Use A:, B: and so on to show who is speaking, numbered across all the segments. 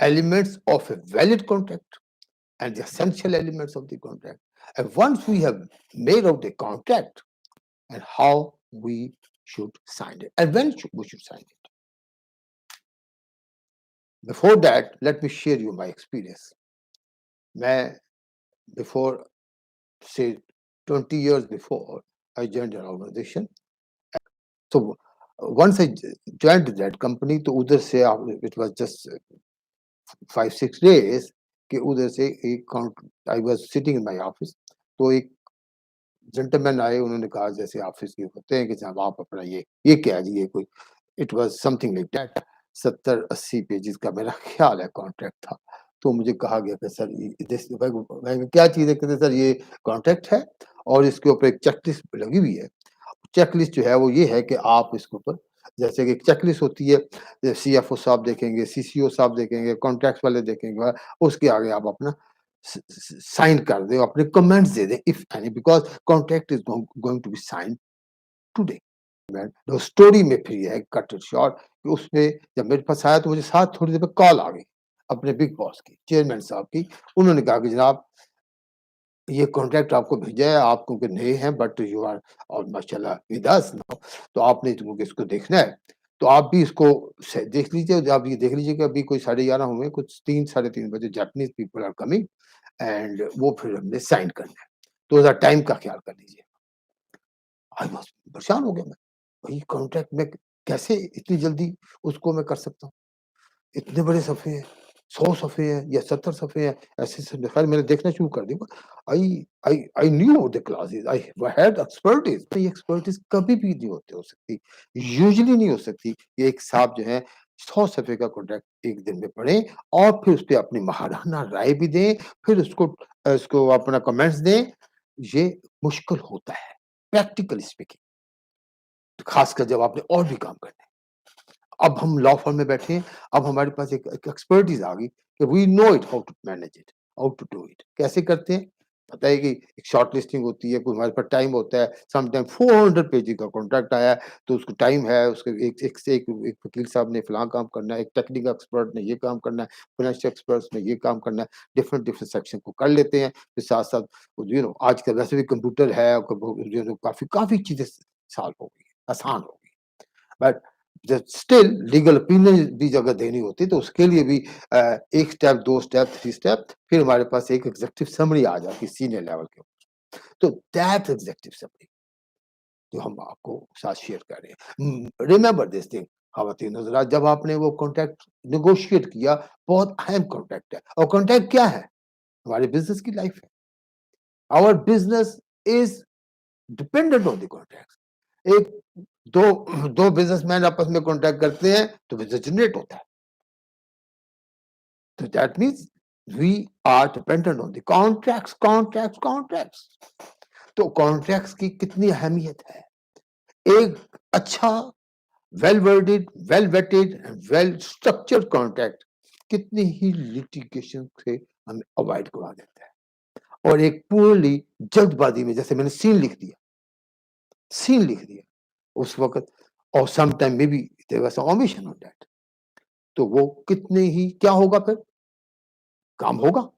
A: elements of a valid contract and the essential elements of the contract. And once we have made out the contract and how we should sign it and when we should sign it. Before that, let me share you my experience. मैं before say 20 years before I joined an organization. So once I joined that company, तो उधर से it was just 5-6 days कि उधर से एक I was sitting in my office. तो एक जेंटलमैन आए, उन्होंने कहा जैसे ऑफिस के होते हैं कि साहब आप अपना ये क्या है जी, ये कोई it was something like that 70-80 pages का मेरा ख्याल है कॉन्ट्रैक्ट था। तो मुझे कहा गया कि सर मैं क्या चीज़ है? कहते सर ये कॉन्ट्रैक्ट है और इसके ऊपर एक चेकलिस्ट लगी हुई है। चेकलिस्ट जो है वो ये है कि आप इसके ऊपर जैसे कि चेकलिस्ट होती है, सीएफओ साहब देखेंगे, सीसीओ साहब देखेंगे, कॉन्ट्रैक्ट्स वाले देखेंगे, उसके आगे आप अपना साइन कर दें, अपने कमेंट्स दे दें if any, because contract is going to be signed today. तो स्टोरी में फिर ये है कट इट शॉर्ट कि उसमें जब मेरे पास आया तो मुझे साथ थोड़ी देर में कॉल आ गई अपने बिग बॉस की, चेयरमैन साहब की। उन्होंने कहा कि जनाब ये कॉन्ट्रैक्ट आपको भेजा है, आप क्योंकि नए हैं बट यू आर और माशाल्लाह विद अस नाउ, तो आपने तुमको इसको देखना है। तो आप भी इसको देख लीजिए, आप ये देख लीजिए कि अभी कोई 11:30 हुए, कुछ 3 साढ़े 3 बजे Japanese people are coming and वो फिर हमने साइन करना है। तो ज़रा टाइम का ख्याल कर लीजिए। आई वाज़ परेशान हो गया मैं। भई कॉन्ट्रैक्ट में कैसे इतनी जल्दी उसको मैं कर सकता हूँ? इतने बड़े सफ़े हैं, 100 सफ़े हैं या 70 सफ़े हैं, ऐसे-ऐसे खैर मैंने देखना शुरू कर दिया। I I knew the clauses, I had expertise. तो ये एक्सपर्टीज़ कभी भी नहीं हो सकती, यूजुअली नहीं हो सकती। ये एक साहब जो है 100 सफ़े का कॉन्ट्रैक्ट 1 दिन में पढ़ें और फिर उसपे अपनी महाराना राय भी दें, फिर उसको अपना कमेंट्स दें, ये मुश्किल होता है, प्रैक्टिकली स्पीकिंग। खासकर जब आपने और भी काम करने हैं। अब हम लॉ फर्म में बैठे हैं, अब हमारे पास एक एक्सपर्टीज़ आ गई कि we know it how to manage it, how to do it. कैसे करते हैं? पता है कि एक शॉर्ट लिस्टिंग होती है, कोई हमारे पास टाइम होता है, सम टाइम 400 पेज का कॉन्ट्रैक्ट आया है, तो उसको टाइम है, उसके एक से एक वकील साहब ने फलाँ काम करना है, एक टेक्निकल एक्सपर्ट ने ये काम करना है, फाइनेंशियल एक्सपर्ट्स ने ये काम करना है, डिफरेंट डिफरेंट सेक्शन को कर लेते हैं। फिर साथ-साथ आजकल वैसे भी कंप्यूटर है, काफ़ी काफ़ी चीज़ें सॉल्व हो गई हैं, आसान हो गई। बट जब स्टिल लीगल ओपिनियन भी अगर देनी होती तो उसके लिए भी 1 स्टेप, 2 स्टेप, 3 स्टेप, फिर हमारे पास एक एग्ज़ेक्टिव समरी आ जाती है सीनियर लेवल के ऊपर। तो दैट एग्ज़ेक्टिव समरी जो हम आपको साथ शेयर कर रहे हैं। रिमेंबर दिस थिंग ख़वातीन हज़रात, जब आपने वो कॉन्ट्रैक्ट नेगोशिएट किया, बहुत अहम कॉन्ट्रैक्ट है और कॉन्ट्रैक्ट क्या है? हमारे बिज़नेस की लाइफ़ है। Our business is dependent on the contract. एक दो दो बिज़नेसमैन आपस में कॉन्ट्रैक्ट करते हैं तो बिज़नेस जनरेट होता है। तो that means we are dependent on the contracts, contracts, contracts. तो कॉन्ट्रैक्ट्स की कितनी अहमियत है। एक अच्छा well worded, well vetted and well structured contract कितनी ही लिटिगेशन से हमें अवॉइड करवा देता है। और एक पूर्णली जल्दबाजी में जैसे मैंने सीन लिख दिया उस वक़्त, और some time may be there was omission on that, तो वो कितने ही क्या होगा फिर? काम होगा।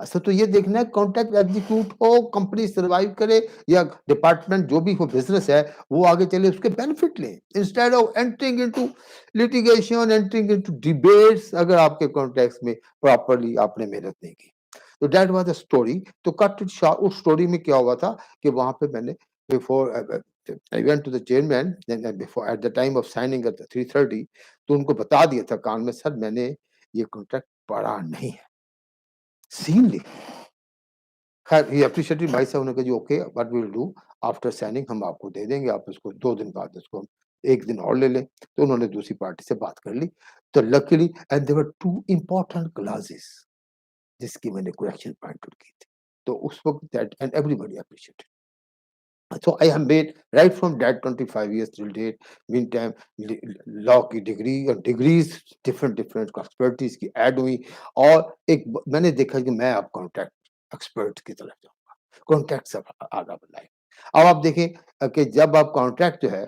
A: अच्छा, तो ये देखना है कॉन्ट्रैक्ट एग्जीक्यूट हो, कंपनी सर्वाइव करे या डिपार्टमेंट जो भी हो बिज़नेस है, वो आगे चले उसके बेनिफिट लें। Instead of entering into litigation, entering into debates, अगर आपके कॉन्ट्रैक्ट्स में प्रॉपर्ली आपने मेहनत नहीं की। तो दैट वाज़ द स्टोरी। तो कट इट शॉर्ट, उस स्टोरी में क्या हुआ था कि वहाँ पे मैंने before I went to the chairman then before at the time of signing at 3:30, तो उनको बता दिया था कान में, सर मैंने ये कॉन्ट्रैक्ट पढ़ा नहीं है, सीन लिख खैर ही एप्रिशिएटेड भाई साहब ने कहा जी okay what we will do after signing हम आपको दे देंगे, आप इसको 2 दिन बाद इसको 1 दिन और ले लें। तो उन्होंने दूसरी पार्टी से बात कर ली। तो luckily and there were 2 important clauses जिसकी मैंने करेक्शन पॉइंट आउट की थी। तो उस वक़्त that and everybody appreciated. So I have made right from that 25 years till date, meantime law की डिग्री और डिग्रीज डिफरेंट डिफरेंट एक्सपर्टीज की ऐड हुई। और मैंने देखा कि मैं अब कॉन्ट्रैक्ट एक्सपर्ट की तरफ जाऊंगा, कॉन्ट्रैक्ट सब आगा बढ़ाए। अब आप देखें कि जब आप कॉन्ट्रैक्ट जो है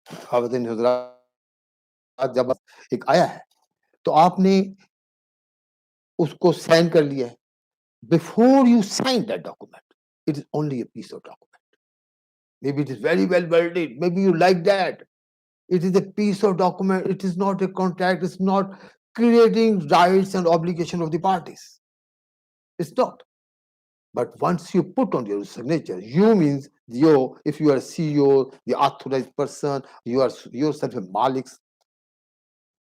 A: खावतीन हजरात, जब एक आया है तो आपने उसको साइन कर लिया है। Before you sign that document, it is only a piece of document. Maybe it is very well worded. Maybe you like that. It is a piece of document. It is not a contract. It's not creating rights and obligation of the parties. It's not. But once you put on your signature, you means you, if you are CEO, the authorized person, you are yourself a Malik.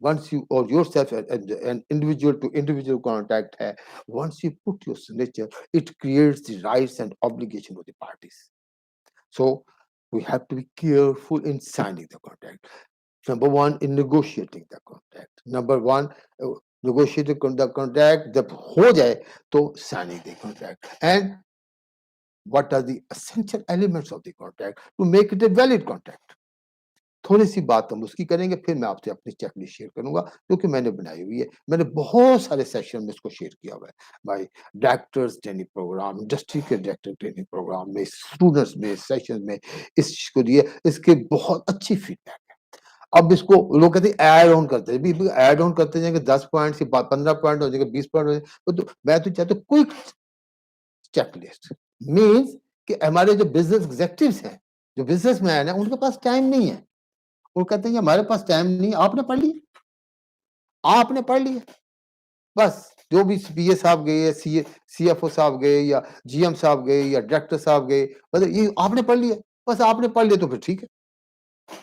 A: Once you or yourself an individual to individual contact hai, once you put your signature, it creates the rights and obligation of the parties. So we have to be careful in signing the contract. Number one, in negotiating the contract. Number one, negotiating the contract, जब हो जाए तो signing the contract. And what are the essential elements of the contract to make it a valid contract? थोड़ी सी बात हम उसकी करेंगे, फिर मैं आपसे अपनी चेकलिस्ट शेयर करूंगा जो कि मैंने बनाई हुई है। मैंने बहुत सारे सेशन में इसको शेयर किया हुआ है भाई, डायरेक्टर्स ट्रेनिंग प्रोग्राम, इंडस्ट्री के डायरेक्टर ट्रेनिंग प्रोग्राम में, स्टूडेंट्स में, सेशन में इस चीज को दिए। इसके बहुत अच्छी फीडबैक है। अब इसको लोग कहते हैं ऐड ऑन करते हैं, ऐड ऑन करते जाएंगे 10 पॉइंट से 15 पॉइंट हो जाएंगे, 20 पॉइंट हो जाएंगे। तो मैं तो चाहता हूँ क्विक चेकलिस्ट मीन्स कि हमारे जो बिजनेस एग्जेक्टिव्स हैं, जो बिजनेसमैन है, उनके पास टाइम नहीं है। वो कहते हैं हमारे पास टाइम नहीं। आपने पढ़ लिया, आपने पढ़ लिया, बस जो भी पीए साहब गए, सीएफओ साहब गए या जीएम साहब गए या डायरेक्टर साहब गए, मतलब ये आपने पढ़ लिया, बस आपने पढ़ लिया तो फिर ठीक है,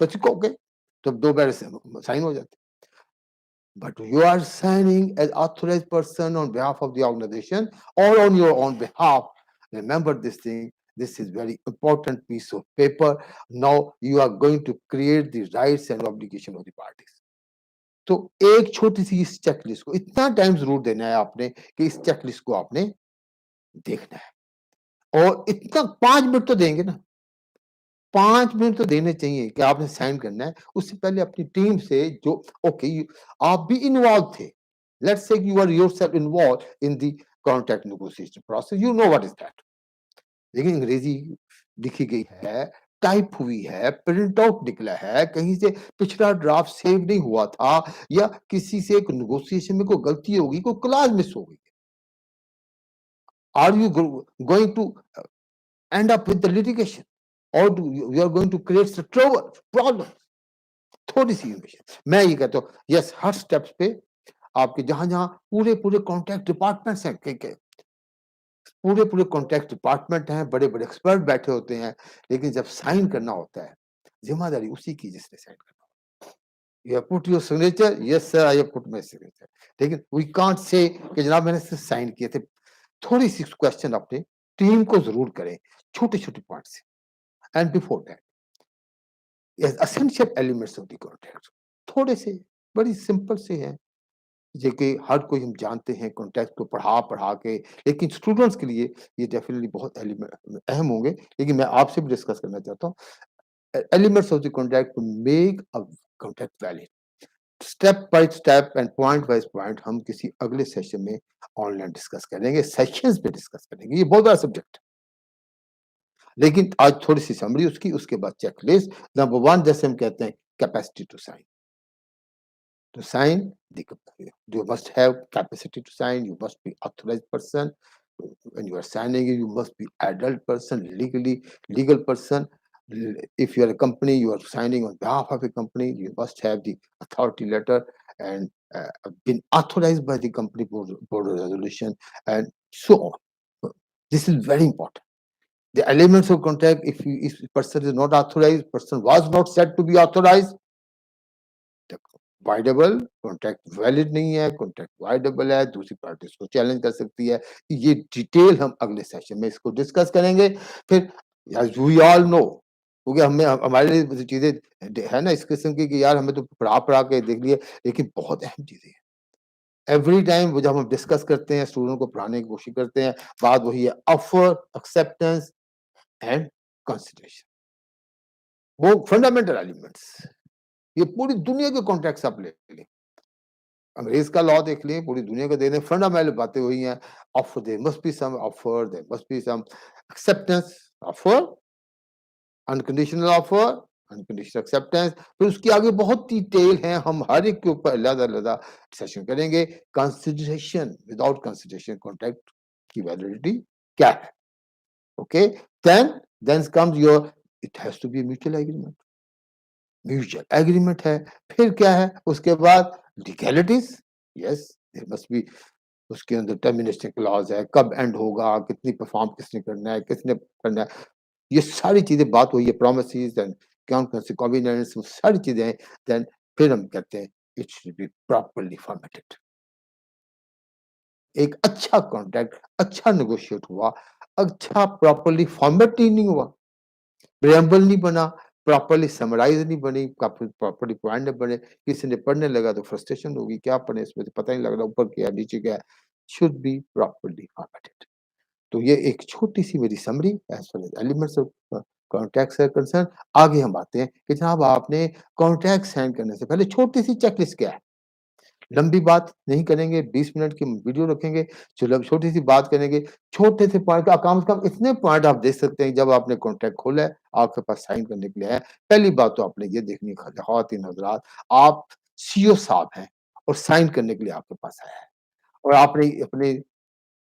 A: बस ओके, तो 2 बार साइन हो जाते। But you are signing as authorized person on behalf of the organization or on your own behalf. Remember this thing. This is very important piece of paper. Now you are going to create the rights and obligation of the parties. तो एक छोटी सी इस checklist को इतना time जरूर देना है आपने कि इस चेकलिस्ट को आपने देखना है, और इतना 5 मिनट तो देंगे ना, 5 मिनट तो देने चाहिए कि आपने साइन करना है। उससे पहले अपनी टीम से जो ओके आप भी इन्वॉल्व थे, let's say you are yourself involve in the contract negotiation process, you know what is that. लेकिन अंग्रेजी लिखी गई है, टाइप हुई है, प्रिंट आउट निकला है, कहीं से पिछला ड्राफ्ट सेव नहीं हुआ था, या किसी से एक नेगोशिएशन में कोई गलती होगी, कोई क्लॉज मिस हो गई। Are you going to end up with the litigation और you are going to create problem? थोड़ी सी इन्फॉर्मेशन मैं ये कहता हूँ, यस हर स्टेप्स पे आपके जहां जहां पूरे पूरे कॉन्ट्रैक्ट डिपार्टमेंट्स हैं, पूरे पूरे कॉन्ट्रैक्ट डिपार्टमेंट हैं, बड़े बड़े एक्सपर्ट बैठे होते हैं, लेकिन जब साइन करना होता है जिम्मेदारी उसी की जिसने साइन करना होता है। You have put your signature, yes sir I have put my signature, लेकिन वी कांट से कि जनाब मैंने सिर्फ साइन किए थे। थोड़ी सी क्वेश्चन अपने टीम को जरूर करें, छोटे छोटे पॉइंट से। And before that essential elements of the contract थोड़े से बड़ी सिंपल से हैं, जो कि हर कोई हम जानते हैं कॉन्टेक्स्ट को पढ़ा पढ़ा के, लेकिन स्टूडेंट्स के लिए ये डेफिनेटली बहुत अहम होंगे। लेकिन मैं आपसे भी डिस्कस करना चाहता हूँ elements of the contract to make a contract valid. Step by step and point by point हम किसी अगले सेशन में ऑनलाइन डिस्कस करेंगे, सेशंस पे डिस्कस करेंगे, ये बहुत बड़ा सब्जेक्ट। लेकिन आज थोड़ी सी समरी उसकी, उसके बाद चेकलिस्ट। नंबर 1 जैसे हम कहते हैं capacity to sign. To sign, you must have capacity to sign. You must be authorized person. When you are signing, you must be adult person, legal person. If you are a company, you are signing on behalf of a company. You must have the authority letter and been authorized by the company board of resolution, and so on. This is very important. The elements of contract. If person is not authorized, person was not said to be authorized, voidable contract valid नहीं है, contract voidable है, दूसरी party इसको challenge कर सकती है। ये detail हम अगले सेशन में इसको डिस्कस करेंगे। फिर एज वी ऑल नो, क्योंकि हमें हमारे लिए चीजें है ना इस किस्म की कि यार हमें तो पढ़ा पढ़ा के देख लिए, लेकिन बहुत अहम चीजें हैं। एवरी टाइम जब हम डिस्कस करते हैं, स्टूडेंट को पढ़ाने की कोशिश करते हैं, बात वही है ऑफर, एक्सेप्टेंस एंड कंसिडरेशन। वो फंडामेंटल एलिमेंट्स, ये पूरी दुनिया के कॉन्ट्रैक्ट्स आप ले लें, अंग्रेज का लॉ देख लें, पूरी दुनिया का देख लें, फंडामेंटल बातें हुई हैं। Offer, there must be some offer, there must be some acceptance offer, unconditional offer, unconditional acceptance, फिर उसके आगे बहुत डिटेल है, हम हर एक के ऊपर अलग-अलग सेशन करेंगे। कंसिडरेशन, विदाउट कंसिडरेशन कॉन्ट्रैक्ट की वैलिडिटी क्या है? Okay, then comes your, it has to be mutual agreement. Mutual agreement है, फिर क्या है उसके बाद? Legalities, yes, there must be, उसके अंदर टर्मिनेशन क्लॉज़ है, कब एंड होगा, कितनी परफ़ॉर्म किसने करना है, किसने करना है, ये सारी चीज़ें बात हुई है, प्रोमिसेस एंड कॉवेनेंट्स, वो सारी चीज़ें हैं। देन फिर हम कहते हैं it should be properly formatted. एक अच्छा कॉन्ट्रैक्ट, अच्छा नेगोशिएट हुआ, अच्छा प्रॉपर्ली फॉर्मेट ही नहीं हुआ, प्रेम्बल नहीं बना, प्रॉपर्ली समराइज़ नहीं बनी, प्रॉपर्ली पॉइंट नहीं बने, किसी ने पढ़ने लगा तो फ्रस्ट्रेशन होगी, क्या पढ़े इसमें तो पता ही नहीं लग रहा ऊपर क्या है, नीचे क्या है। Should be properly formatted. तो ये एक छोटी-सी मेरी summary as far as elements of contracts are concerned. आगे हम आते हैं कि जनाब आपने कॉन्ट्रैक्ट साइन करने से पहले छोटी-सी चेकलिस्ट क्या है? लंबी बात नहीं करेंगे, 20 मिनट की वीडियो रखेंगे, चलो अब छोटी-सी बात करेंगे, छोटे से पॉइंट का कम से कम इतने पॉइंट आप देख सकते हैं जब आपने कॉन्ट्रैक्ट खोला है, आपके पास साइन करने के लिए है। पहली बात तो आपने ये देखनी है ख़वातीन हज़रात, आप सीईओ साहब हैं और साइन करने के लिए आपके पास आया है और आपने अपने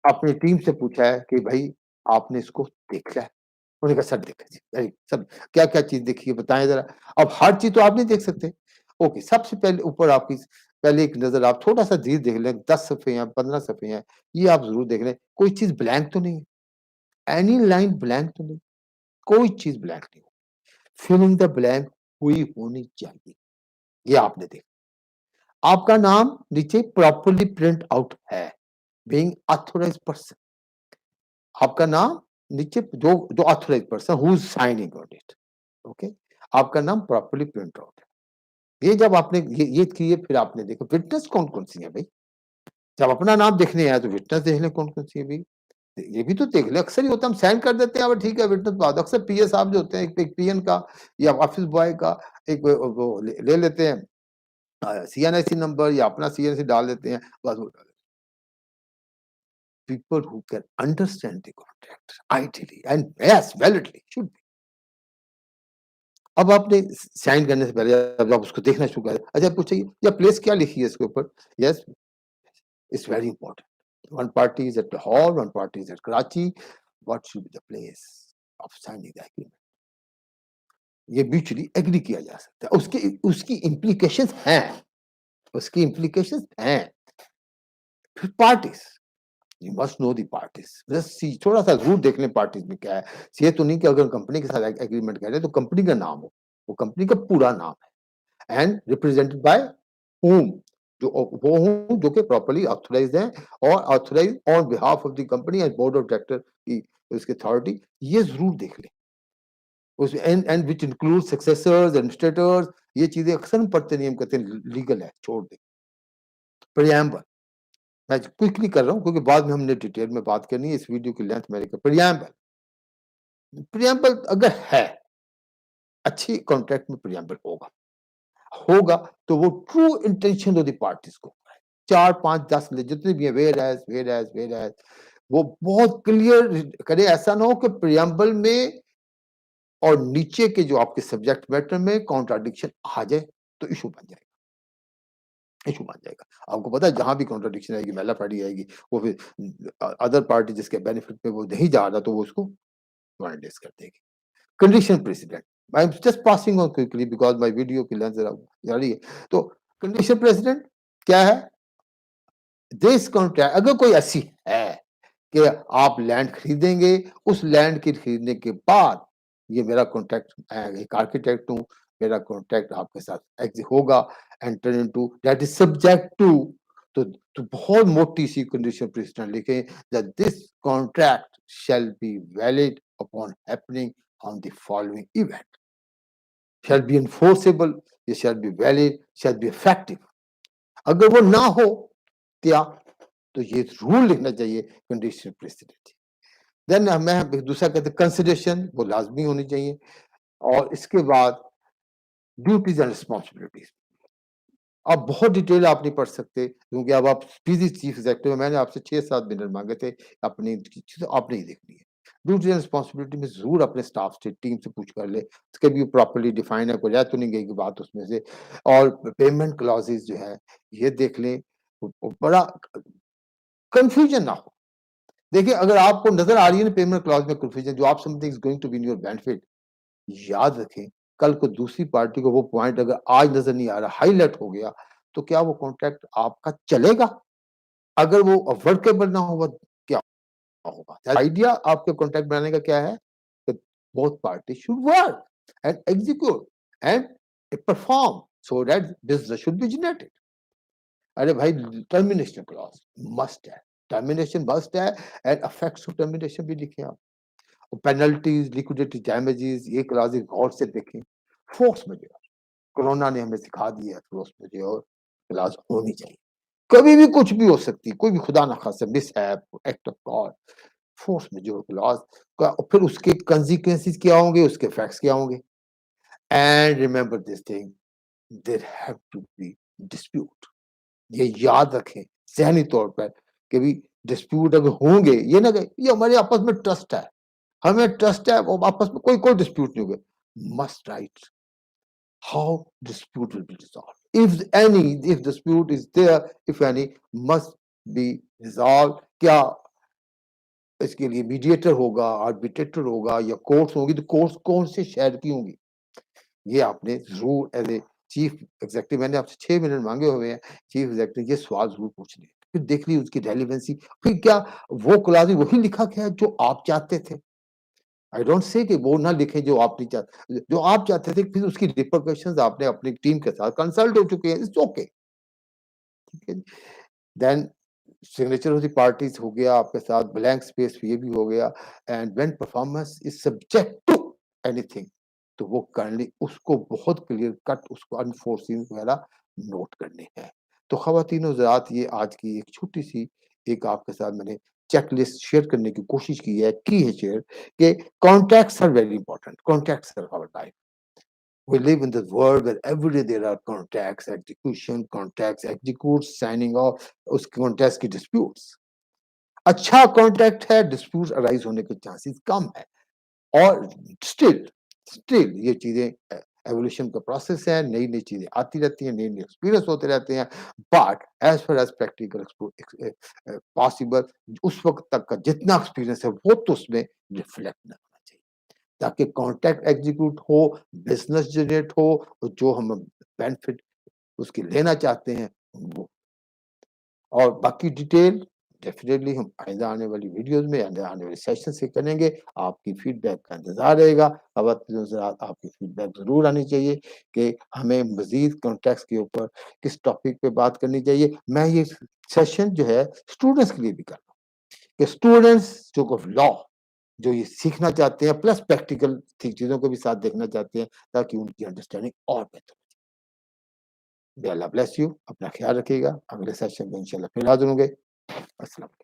A: अपनी टीम से पूछा है कि भई आपने इसको देखा है? उन्होंने कहा सर देखा जी, अरे सर क्या-क्या चीज़ देखी है बताएँ ज़रा? अब हर चीज़ तो आप नहीं देख सकते। ओके, सबसे पहले ऊपर आपकी पहले एक नज़र आप छोटा-सा चीज़ देख लें, 10 सफ़े हैं, 15 सफ़े हैं, ये आप ज़रूर देख लें। कोई चीज़ ब्लैंक तो नहीं है? एनी लाइन ब्लैंक तो नहीं? कोई चीज़ ब्लैंक नहीं हो। फिल इन द ब्लैंक हुई होनी चाहिए, ये आपने देखा। आपका नाम नीचे प्रॉपर्ली प्रिंट आउट है, बीइंग ऑथराइज्ड पर्सन। आपका नाम नीचे जो जो authorised person who is signing on it, okay? आपका नाम प्रॉपर्ली प्रिंट आउट है। ये जब आपने ये किए फिर आपने देखा विटनेस कौन-कौन सी है भई? जब अपना नाम देखने आया तो विटनेस देख लें कौन-कौन सी है भई? ये भी तो देख लें, अक्सर ये होता है हम साइन कर देते हैं, अब ठीक है विटनेस बाद अक्सर पीए साहब जो होते हैं, एक पीएन का या ऑफिस बॉय का एक वो ले लेते हैं सीएनआईसी नंबर या अपना सीएनसी डाल देते हैं, बस वो people who can understand the contract ideally and yes validly should be। अब आपने साइन करने से पहले जब आप उसको देखना शुरू करें, अच्छा पूछिए या प्लेस क्या लिखी है इसके ऊपर? Yes, it's very important. One party is at Lahore, one party is at Karachi, what should be the place of signing the agreement? ये म्यूचुअली एग्री किया जा सकता है, उसकी उसकी इम्प्लीकेशंस हैं, उसकी इम्प्लीकेशंस हैं। फिर parties, you must know the parties, बस सी थोड़ा-सा ज़रूर देख लें पार्टीज में क्या है। ये तो नहीं कि अगर कंपनी के साथ एग्रीमेंट कर रहे हैं तो कंपनी का नाम हो, वो कंपनी का पूरा नाम है एंड रिप्रेजेंटेड बाय whom, जो वो हों जो कि प्रॉपर्ली ऑथराइज्ड हैं और authorised on behalf of the company and board of director की उसकी अथॉरिटी, ये ज़रूर देख लें। उस and which include successors, administrators, ये चीज़ें अक्सर हम पढ़ते नहीं, हम कहते हैं लीगल है, छोड़ दें। प्रिएम्बल, मैं क्विकली कर रहा हूँ क्योंकि बाद में हमने डिटेल में बात करनी है, इस वीडियो की लेंथ मेरे को प्रिएम्बल, प्रिएम्बल अगर है, अच्छी कॉन्ट्रैक्ट में प्रिएम्बल होगा। होगा तो वो true intention of the parties को 4, 5, 10 जितने भी हैं वेयर एज़ वो बहुत क्लियर करे, ऐसा ना हो कि प्रिएम्बल में और नीचे के जो आपके सब्जेक्ट मैटर में कॉन्ट्राडिक्शन आ जाए तो इश्यू बन जाएगा, इश्यू बन जाएगा। आपको पता है जहाँ भी कॉन्ट्राडिक्शन आएगी, मेलाफर्डी आएगी, वो फिर अदर पार्टी जिसके बेनिफिट में वो नहीं जा रहा तो वो उसको वाइलेट कर देगी। Condition president, I am just passing on quickly because my video की लेंथ ज़रा जा रही है। तो कंडीशन प्रेसिडेंट क्या है? दिस कॉन्ट्रैक्ट अगर कोई ऐसी है कि आप लैंड खरीदेंगे, उस लैंड के खरीदने के बाद ये मेरा कॉन्ट्रैक्ट, मैं एक आर्किटेक्ट हूँ, मेरा कॉन्ट्रैक्ट आपके साथ होगा, enter into that is subject to, तो बहुत मोटी सी कंडीशन प्रेसिडेंट लिखें that this contract shall be valid upon happening on the following event, shall be enforceable, ये shall be valid, shall be effective. अगर वो ना हो क्या, तो ये रूल लिखना चाहिए कंडीशन प्रेसिडेंट। देन मैं दूसरा कहते हैं कंसिडरेशन, वो लाजमी होनी चाहिए और इसके बाद ड्यूटीज एंड रिस्पॉन्सिबिलिटीज। अब बहुत डिटेल आप नहीं पढ़ सकते क्योंकि अब आप बिजी चीफ एग्जीक्यूटिव, मैंने आपसे 6-7 मिनट मांगे थे, अपनी चीज़ आपने ही देखनी है। ड्यूटी एंड रिस्पॉन्सिबिलिटी में ज़रूर अपने स्टाफ से, टीम से पूछ कर ले, उसके भी प्रॉपर्ली डिफाइन है, कोई रह तो नहीं गई कोई बात उसमें से। और पेमेंट क्लॉज़ेज़ जो है, ये देख लें, बड़ा कन्फ्यूजन ना हो। देखिए, अगर आपको नज़र आ रही है ना पेमेंट क्लॉज़ में कन्फ्यूजन, जो आप something is going to be in your benefit, याद रखें, कल को दूसरी पार्टी को वो पॉइंट अगर आज नज़र नहीं आ रहा, हाइलाइट हो गया, तो क्या वो कॉन्ट्रैक्ट आपका चलेगा? अगर वो वर्केबल ना हुआ, क्या होगा? आइडिया आपके कॉन्ट्रैक्ट बनाने का क्या है? that both parties should work and execute and perform so that business should be generated. अरे भाई, टर्मिनेशन क्लॉज मस्ट है, टर्मिनेशन मस्ट है, एंड इफेक्ट्स ऑफ टर्मिनेशन भी लिखें आप, और पेनल्टीज, लिक्विडेटरी डैमेजेस, ये क्लॉज गौर से देखें। फोर्स मेजर, कोरोना ने हमें सिखा दिया, फोर्स मेजर क्लॉज होनी चाहिए। कभी भी कुछ भी हो सकती है, कोई भी खुदा ना खास्ता mishap, act of God, force majeure clause का, और फिर उसके कंसिक्वेंसेस क्या होंगे, उसके इफेक्ट्स क्या होंगे। And remember this thing, there have to be dispute. ये याद रखें ज़हनी तौर पर कि भी डिस्प्यूट अगर होंगे, ये ना कहें ये हमारे आपस में ट्रस्ट है, हमें ट्रस्ट है, वो आपस में कोई कोई डिस्प्यूट नहीं होगा। Must write how dispute will be resolved. If dispute is there, if any, must be resolved. क्या इसके लिए मीडिएटर होगा, आर्बिट्रेटर होगा, या कोर्ट्स होंगी, तो कोर्ट्स कौन से शहर की होंगी, ये आपने जरूर एज ए चीफ एग्जेक्टिव, मैंने आपसे 6 मिनट मांगे हुए हैं, चीफ एग्जेक्टिव ये सवाल जरूर पूछ लिए, फिर देख ली उसकी रेलिवेंसी, फिर क्या वो क्लास वही लिखा गया है जो आप चाहते थे। आई डोंट से कि वो ना लिखे जो आप नहीं चाहते, जो आप चाहते थे, फिर उसकी रिपरकशंस आपने अपनी टीम के साथ कंसल्ट हो चुके हैं, इट्स ओके, ठीक है। Then signature of the parties हो गया आपके साथ, ब्लैंक स्पेस ये भी हो गया, and when performance is subject to anything, तो वो करनी उसको बहुत क्लियर कट, उसको अनफोर्सिंग वगैरह नोट करने हैं। तो ख़वातीन और हज़रात, ये आज की एक छोटी सी एक आपके साथ मैंने चेकलिस्ट शेयर करने की कोशिश की है शेयर, कि contacts are very important, contacts are our life. We live in this world where every day there are contracts, execution, contracts, execute, signing off, उस कॉन्ट्रैक्ट की disputes। अच्छा कॉन्ट्रैक्ट है, disputes arise होने के चांसेस कम है। और still still ये चीजें एवोल्यूशन का प्रोसेस है, नई नई चीजें आती रहती हैं, नए नए एक्सपीरियंस होते रहते हैं, but as far as practical possible, उस वक्त तक का जितना एक्सपीरियंस है वो तो उसमें रिफ्लेक्ट ना होना चाहिए, ताकि कॉन्ट्रैक्ट एग्जीक्यूट हो, बिजनेस जनरेट हो, और जो हम बेनिफिट उसकी लेना चाहते हैं वो। और बाकी डिटेल डेफिनेटली हम आइंदा आने वाली वीडियोस में, आइंदा आने वाले सेशन से करेंगे। आपकी फीडबैक का इंतजार रहेगा। आपकी फीडबैक ज़रूर आनी चाहिए कि हमें मज़ीद कॉन्टेक्स्ट के ऊपर किस टॉपिक पे बात करनी चाहिए। मैं ये सेशन जो है स्टूडेंट्स के लिए भी कर रहा हूँ, कि स्टूडेंट्स जो ऑफ लॉ जो ये सीखना चाहते हैं, प्लस प्रैक्टिकल चीज़ों को भी साथ देखना चाहते हैं, ताकि उनकी अंडरस्टैंडिंग और बेहतर हो। May Allah bless you. अपना ख्याल रखिएगा। अगले सेशन में इंशाल्लाह फिर हाज़िर होंगे। अस्सलाम वालेकुम।